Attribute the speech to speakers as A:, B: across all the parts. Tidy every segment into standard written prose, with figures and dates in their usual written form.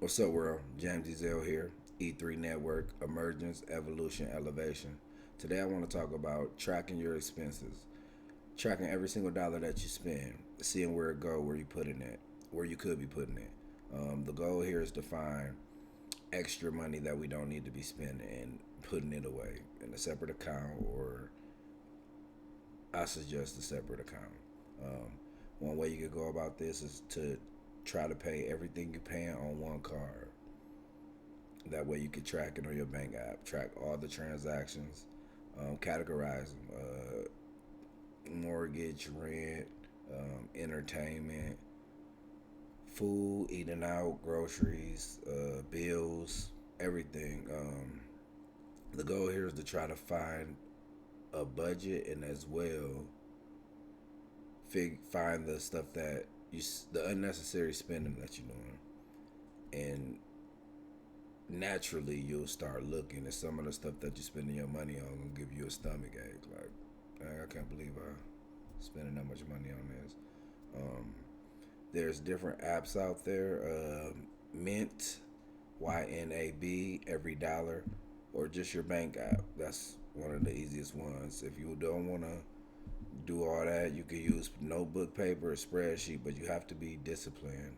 A: What's up, world? James Ezel here, E3 Network, Emergence, Evolution, Elevation. Today I want to talk about tracking your expenses, tracking every single dollar that you spend, seeing where it go, where you putting it, where you could be putting it. The goal here is to find extra money that we don't need to be spending and putting it away in a separate account, or I suggest a separate account. Um, One way you could go about this is to try to pay everything you're paying on one card. That way you can track it on your bank app, track all the transactions, categorize them, mortgage, rent, entertainment, food, eating out, groceries, bills, everything. The goal here is to try to find a budget and as well find the stuff that the unnecessary spending that you're doing, and naturally you'll start looking at some of the stuff that you're spending your money on gonna give you a stomach ache. Like, I can't believe I spending that much money on this. Um, there's different apps out there. Mint, YNAB, every dollar, or just your bank app. That's one of the easiest ones. If you don't want to do all that, you can use notebook, paper, or spreadsheet, but you have to be disciplined.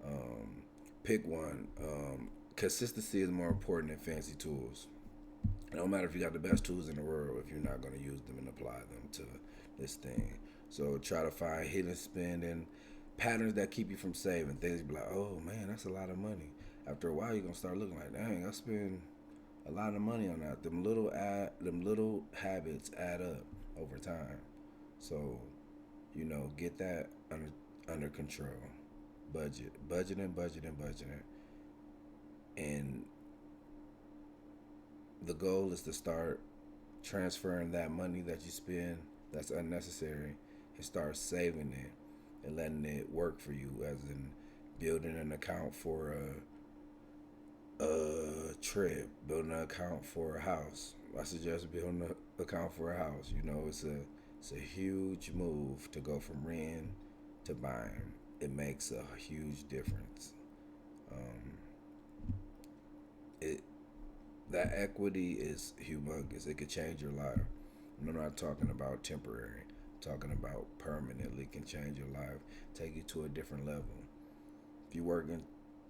A: Um, Pick one. Consistency is more important than fancy tools. It don't matter if you got the best tools in the world if you're not going to use them and apply them to this thing. So try to find hidden spending patterns that keep you from saving. Things you be like, oh man, that's a lot of money. After a while, you're gonna start looking like, dang, I spend a lot of money on that. Them little habits add up over time. So, get that under control. Budgeting, and the goal is to start transferring that money that you spend that's unnecessary and start saving it and letting it work for you, as in building an account for a trip, building an account for a house. I suggest building an account for a house. It's a huge move to go from renting to buying. It makes a huge difference. Um, it That equity is humongous. It could change your life. I'm not talking about temporary. I'm talking about permanently can change your life, take you to a different level. If you working,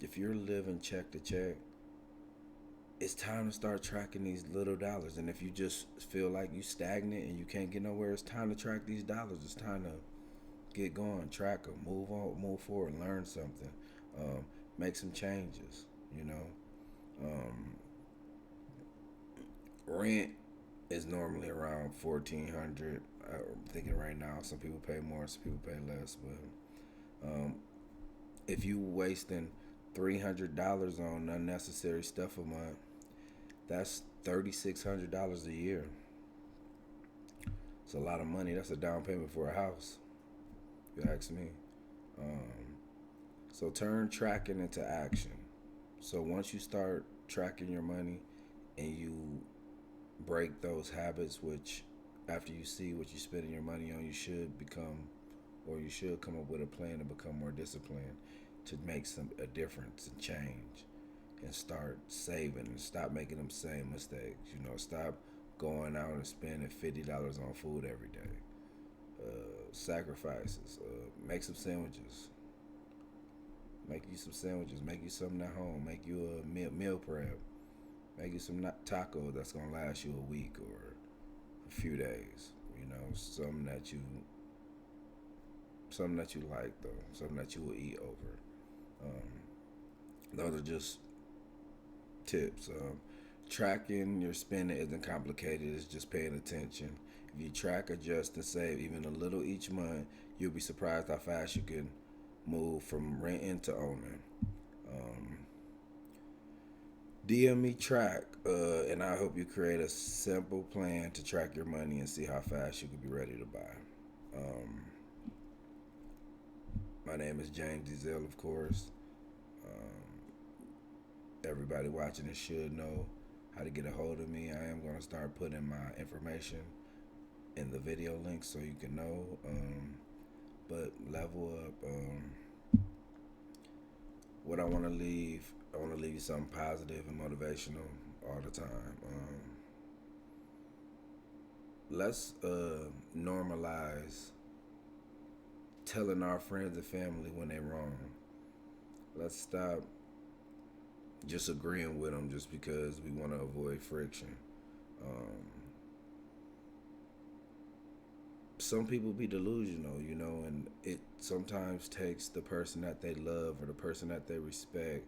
A: if you're living check to check, it's time to start tracking these little dollars. And if you just feel like you stagnant and you can't get nowhere, it's time to track these dollars. It's time to get going, track them, move on, move forward, learn something, make some changes. You know, um, rent is normally around 1,400. I'm thinking right now, some people pay more, some people pay less. But if you wasting $300 on unnecessary stuff a month, that's $3,600 a year. It's a lot of money. That's a down payment for a house. If you ask me. Um, so turn tracking into action. So once you start tracking your money and you break those habits, which after you see what you're spending your money on, you should come up with a plan to become more disciplined, to make a difference and change, and start saving and stop making them same mistakes. Stop going out and spending $50 on food every day. Sacrifices. Make some sandwiches. Make you some sandwiches. Make you something at home. Make you a meal prep. Make you some taco that's gonna last you a week or a few days. Something that you like though. Something that you will eat over. Those are just tips. Tracking your spending isn't complicated. It's just paying attention. If you track, adjust, and save even a little each month, you'll be surprised how fast you can move from renting to owning. Um, DM me track, and I hope you create a simple plan to track your money and see how fast you can be ready to buy. Um, my name is James Ezel, of course. Everybody watching this should know how to get a hold of me. I am going to start putting my information in the video link so you can know. But level up. what I want to leave. I want to leave you something positive and motivational all the time. Let's normalize telling our friends and family when they're wrong. Let's stop just agreeing with them just because we want to avoid friction. Um, some people be delusional, and it sometimes takes the person that they love or the person that they respect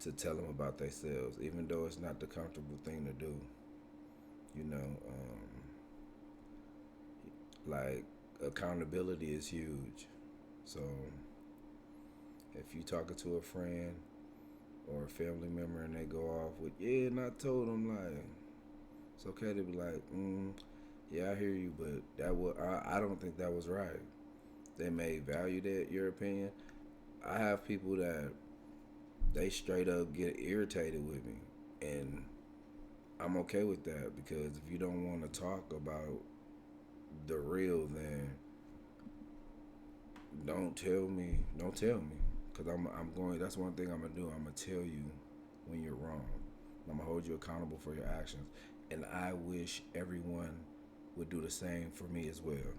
A: to tell them about themselves, even though it's not the comfortable thing to do. You know, like accountability is huge. So if you talking to a friend or a family member and they go off with, yeah, and I told them, like, it's okay to be like, yeah, I hear you, but I don't think that was right. They may value that your opinion. I have people that they straight up get irritated with me, and I'm okay with that because if you don't want to talk about the real, then don't tell me. Don't tell me, cause I'm going. That's one thing I'm gonna do. I'm gonna tell you when you're wrong. I'm gonna hold you accountable for your actions, and I wish everyone would do the same for me as well.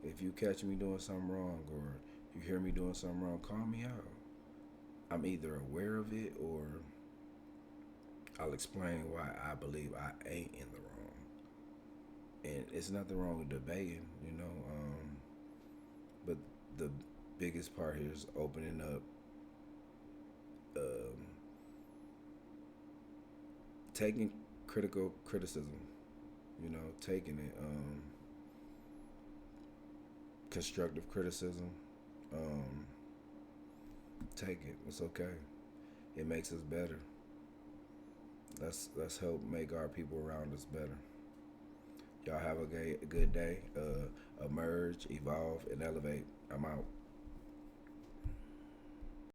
A: If you catch me doing something wrong or you hear me doing something wrong, call me out. I'm either aware of it or I'll explain why I believe I ain't in the wrong. And it's nothing wrong with debating, but the biggest part here is opening up, um, taking critical criticism, taking it, constructive criticism, um, take it. It's okay. It makes us better. Let's help make our people around us better. Y'all have a good day. Emerge, evolve, and elevate. I'm out.